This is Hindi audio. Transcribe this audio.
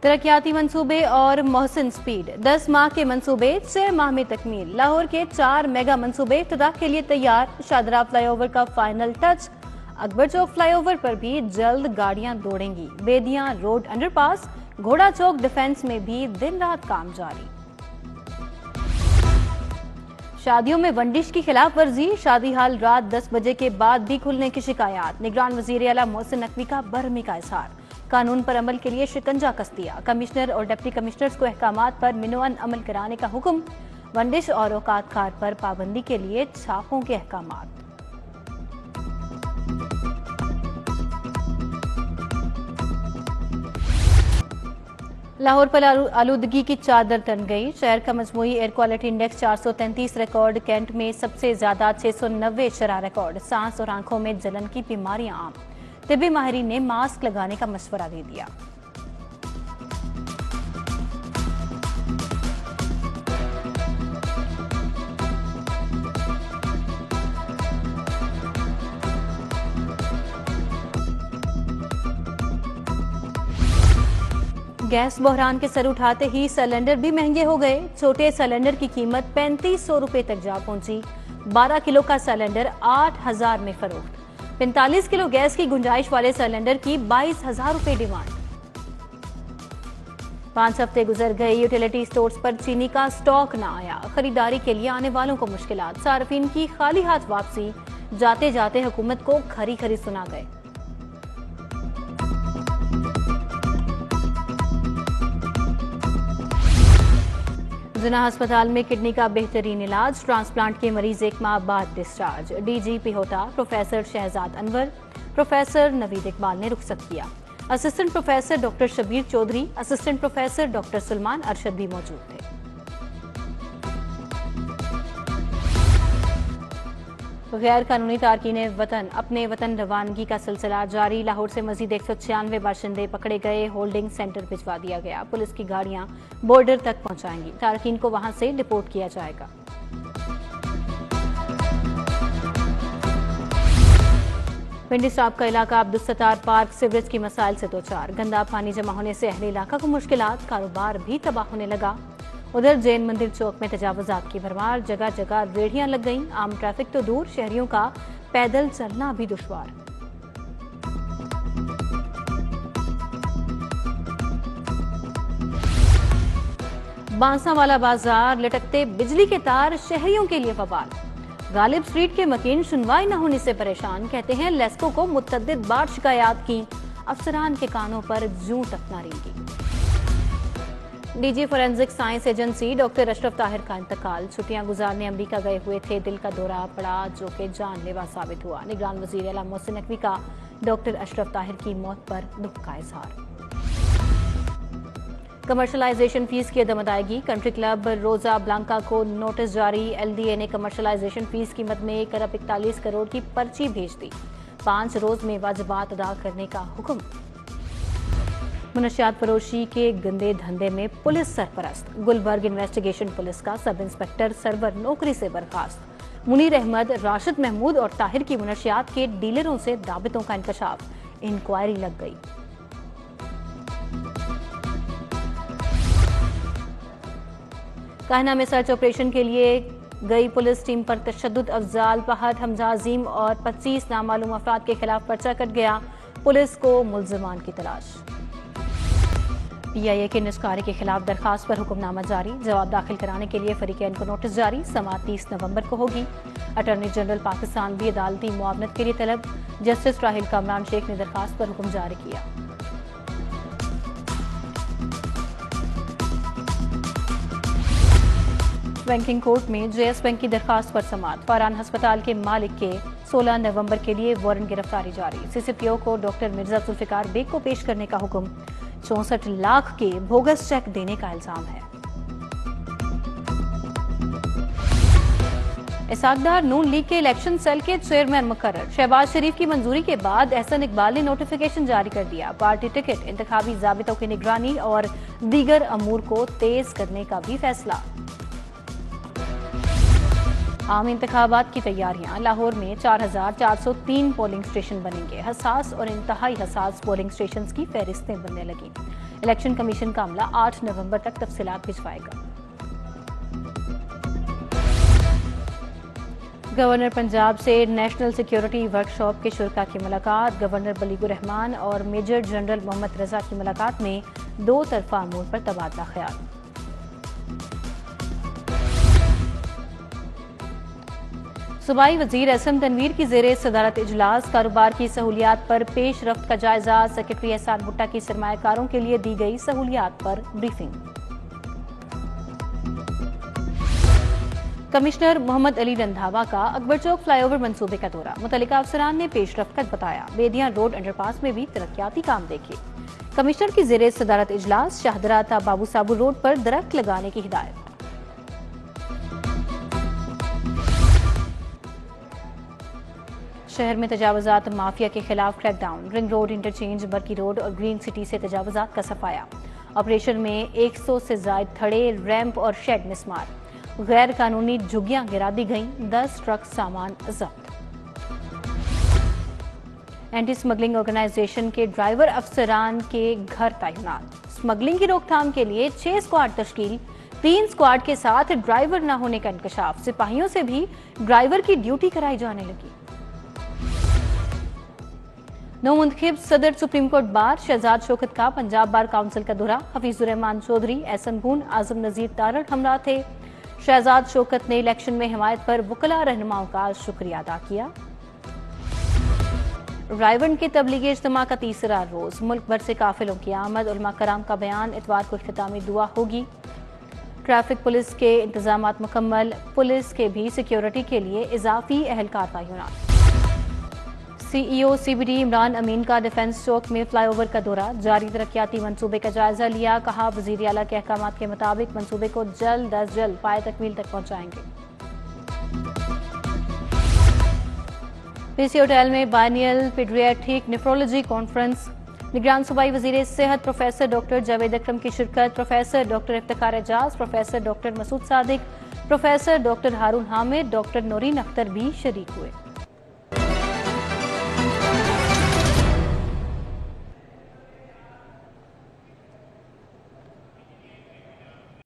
तरक्याती मंसूबे और मोहसिन स्पीड 10 माह के मंसूबे 6 माह में तकमील। लाहौर के 4 मेगा मंसूबे इफ्तिताह के लिए तैयार। शादरा फ्लाईओवर का फाइनल टच। अकबर चौक फ्लाईओवर पर भी जल्द गाड़ियां दौड़ेंगी। बेदियां रोड अंडरपास, घोड़ा चौक डिफेंस में भी दिन रात काम जारी। शादियों में वंडिश की खिलाफ वर्जी। शादी हाल रात 10 बजे के बाद भी खुलने की शिकायत। निगरान वजीर आला मोहसिन नकवी का बरहमी का इजहार। कानून पर अमल के लिए शिकंजा कस दिया। कमिश्नर और डिप्टी कमिश्नर्स को अहकामात पर मिनोअन अमल कराने का हुक्म। वंडिश और औकात खार पर पाबंदी के लिए छापों के अहकामात। लाहौर पर आलूदगी की चादर तन गई। शहर का मजमूई air quality index 433 record. Cantt में सबसे ज्यादा 690 शरह रिकॉर्ड। सांस और आंखों में जलन की बीमारियां आम। तिब्बी माहिरीन ने मास्क लगाने का मशवरा दे दिया। गैस बहरान के सर उठाते ही सिलेंडर भी महंगे हो गए। छोटे सिलेंडर की कीमत 3500 रुपए तक जा पहुंची। 12 किलो का सिलेंडर 8000 में फरोख्त। 45 किलो गैस की गुंजाइश वाले सिलेंडर की 22,000 रुपए डिमांड। 5 हफ्ते गुजर गए, यूटिलिटी स्टोर्स पर चीनी का स्टॉक न आया। खरीदारी के लिए आने वालों को मुश्किलात। सार्फिन की खाली हाथ वापसी। जाते जाते हुकूमत को खरी खरी सुना गए। जिना अस्पताल में किडनी का बेहतरीन इलाज। ट्रांसप्लांट के मरीज 1 माह बाद डिस्चार्ज। डीजीपी होता प्रोफेसर शहजाद अनवर, प्रोफेसर नवीद इकबाल ने रुखसत किया। Assistant professor doctor Shabir Chaudhry, assistant professor doctor Salman Arshad भी मौजूद थे। गैर कानूनी तारकीन वतन अपने वतन रवानगी का सिलसिला जारी। लाहौर से मजीद 196 बाशिंदे पकड़े गए। होल्डिंग सेंटर भिजवा दिया गया। पुलिस की गाड़ियां बॉर्डर तक पहुंचाएंगी। तारकीन को वहां से डिपोर्ट किया जाएगा। पिंडी साहब का इलाका अब्दुल-सत्तार पार्क सीवरेज की मसाइल से दो चार। गंदा पानी जमा होने से अहले इलाका को मुश्किलात। कारोबार भी तबाह होने लगा। उधर जैन मंदिर चौक में तजावुजात की भरमार। जगह जगह रेहड़ियां लग गईं। आम ट्रैफिक तो दूर, शहरियों का पैदल चलना भी दुश्वार। बांसावाला बाजार लटकते बिजली के तार शहरियों के लिए बवाल। गालिब स्ट्रीट के मकीन सुनवाई न होने से परेशान। कहते हैं लेस्को को मुतअद्दिद बार शिकायत की। अफसरान के कानों पर जूं तक न रेंगी। DG forensic science agency doctor Ashraf Tahir का इंतकाल। छुट्टियां गुजारने अमेरिका गए हुए थे। दिल का दौरा पड़ा जो कि जानलेवा साबित हुआ। निगरान वजीर आला मोहसिन नकवी का डॉक्टर अशरफ ताहिर की मौत पर दुख का इजहार। कमर्शलाइजेशन फीस की अदम अदायगी। कंट्री क्लब रोजा ब्लांका को नोटिस जारी। एलडीए ने कमर्शलाइजेशन फीस कीमत में 1 अरब 41 करोड़ की पर्ची भेज दी। 5 रोज में वाजिबात अदा करने का हुक्म। मुनशियात फरोशी के गंदे धंधे में पुलिस सरपरस्त। गुलबर्ग इन्वेस्टिगेशन पुलिस का सब इंस्पेक्टर सरवर नौकरी से बर्खास्त। मुनीर अहमद, राशिद महमूद और ताहिर की मुनशियात के डीलरों से दाबितों का इंकशाफ। इंक्वायरी लग गई। काहना में सर्च ऑपरेशन के लिए गई पुलिस टीम पर तशद्दुद। अफजाल पहट, हमजा अजीम और 25 नामालूम अफराद के खिलाफ पर्चा कट गया। पुलिस को मुल्जिमान की तलाश। पीआईए के निस्कारी के खिलाफ दरखास्त पर हुक्मनामा जारी। जवाब दाखिल कराने के लिए फरीकैन को नोटिस जारी। समाअत 30 नवंबर को होगी। अटॉर्नी जनरल पाकिस्तान भी अदालती मुआवनत के लिए तलब। जस्टिस राहिल कामरान शेख ने दरखास्त पर हुक्म जारी किया। बैंकिंग कोर्ट में जेएस बैंक की दरखास्त पर समाअत। फरहान अस्पताल के मालिक के 16 नवंबर के लिए वारंट गिरफ्तारी जारी। सीसीपीओ को डॉक्टर मिर्जा जुल्फिकार बेग को पेश करने का हुक्म। 64 लाख के बोगस चेक देने का इल्जाम है। इसाकदार नून लीग के इलेक्शन सेल के चेयरमैन मुकर्रर। शहबाज शरीफ की मंजूरी के बाद एहसन इकबाल ने नोटिफिकेशन जारी कर दिया। पार्टी टिकट, इंतखाबी जाबितों की निगरानी और दीगर अमूर को तेज करने का भी फैसला। आम इंतखाबात की तैयारियां। लाहौर में 4403 पोलिंग स्टेशन बनेंगे। हसास और इंतहाई हसास पोलिंग स्टेशन की फहरिस्तें बनने लगी। इलेक्शन कमीशन का अमला 8 नवंबर तक तफसीलात भिजवाएगा। गवर्नर पंजाब से नेशनल सिक्योरिटी वर्कशॉप के शुरा की मुलाकात। गवर्नर बलीगुर रहमान और मेजर जनरल मोहम्मद रजा की मुलाकात में दो तरफा अमूर पर तबादला ख्याल। सूबाई वजीर एसएम तनवीर की जेर सदारत इजलास। कारोबार की सहूलियात पर पेश रफ्त का जायजा। सेक्रेटरी एहसान भुट्टा की सरमायाकारों के लिए दी गई सहूलियात पर ब्रीफिंग। कमिश्नर मोहम्मद अली रंधावा का अकबर चौक फ्लाईओवर मंसूबे का दौरा। मुतल्लिका अफसरान ने पेशरफ्त कर बताया। बेदियां रोड अंडरपास में भी तरक्याती काम देखे। कमिश्नर की जेर सदारत इजलास। शाहदरा ता बाबू साबू रोड पर दरख्त लगाने की हिदायत। शहर में तजावुजात माफिया के खिलाफ crackdown. Ring road, interchange, Barki road और ग्रीन सिटी से तजावुजात का सफाया। ऑपरेशन में 100 से जायद थड़े, रैंप और शेड मिसमार। गैर कानूनी झुग्गियां गिरा दी गईं। 10 ट्रक सामान जब्त। एंटी स्मगलिंग ऑर्गेनाइजेशन के ड्राइवर अफसरान के घर तैनात। स्मगलिंग की रोकथाम के लिए 6 स्क्वाड तश्कील। 3 स्क्वाड के साथ ड्राइवर न होने का इंकशाफ। सिपाहियों से भी ड्राइवर की ड्यूटी कराई जाने लगी। नौमुंतखिब सदर supreme court bar Shahzad Shaukat का पंजाब बार काउंसिल का दौरा। हफीजुर रहमान चौधरी, एहसन बून, आजम नजीर तारड़ हमरा थे। शहजाद शौकत ने इलेक्शन में हिमायत पर वकला रहनुमाओं का शुक्रिया अदा किया। रायवन के तबलीगी इज्तिमा का तीसरा रोज। मुल्क भर से काफिलों की आमद। उलमा कराम का बयान। इतवार को इख्तितामी दुआ होगी। ट्रैफिक पुलिस के इंतजामात मुकम्मल। पुलिस के भी सिक्योरिटी के लिए इजाफी अहलकार तैनात। सीईओ सीबीडी इमरान अमीन का डिफेंस चौक में फ्लाईओवर का दौरा। जारी तरक्याती मंसूबे का जायजा लिया। कहा वजीर आला के अहकामात के मुताबिक मंसूबे को जल्द अज जल्द पाए तकमील तक पहुंचाएंगे। पीसी होटल में बायनियल पीडियाट्रिक नेफ्रोलॉजी कॉन्फ्रेंस। निगरान सूबाई वजीर सेहत प्रोफेसर डॉक्टर जावेद अकरम की शिरकत। Professor doctor Iftikhar Ejaz, professor doctor Masood Sadiq, professor doctor Haroon Hamid, doctor Naureen Akhtar भी शरीक हुए।